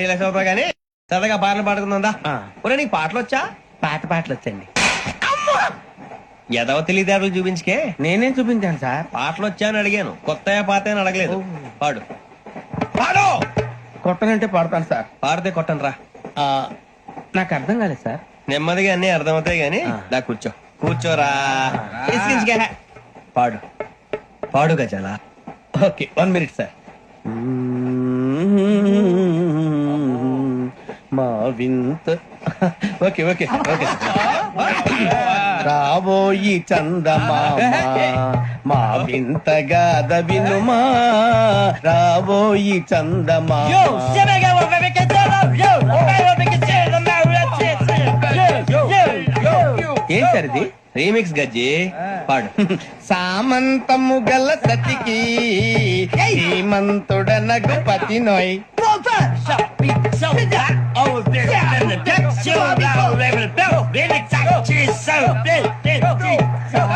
లక్ష కానీ సరదాగా పాటలు పాడుకుందా ఒరే నీకు పాటలు వచ్చా? పాటలు వచ్చండి. ఎదవ తెలివితేటలు చూపించుకే. నేనేం చూపించాను సార్? పాటలు వచ్చా అని అడిగాను, కొత్త పాత అని అడగలేదు. పాడు పాడు. కొట్టనంటే పాడతాను సార్. పాడితే కొట్టను రా. నాకు అర్థం కాలేదు సార్. నెమ్మదిగా అన్ని అర్థమవుతాయి గాని దా కూర్చో. కూర్చోరా. ఇసికించుకే. పాడు పాడు గజాల. Okay 1 minute sir. మా వింత ఓకే ఓకే ఓకే రాబోయి చందమామ మా వింత గాథ వినుమా రాబోయి చందమామ. ఏం సార్ ఇది? రీమిక్స్ గజ్జి. పాడు. సామంతము గల సతికి హేమంతుడ నగుపతి నోయ్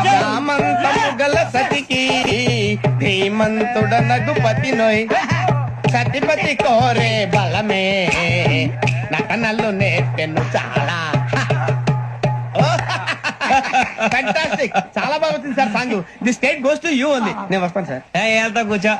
సామంతము గల సతికి ధీమంతుడ నగుపతి నోయ్ సతిపతి కోరే బలమే నటనలు నేర్పెను చాలా. ఫ్యాంటాస్టిక్, చాలా బాగా వచ్చింది sir song. The state goes to you ఉంది. నేను వస్తాను సార్. వెళ్తా కూర్చో.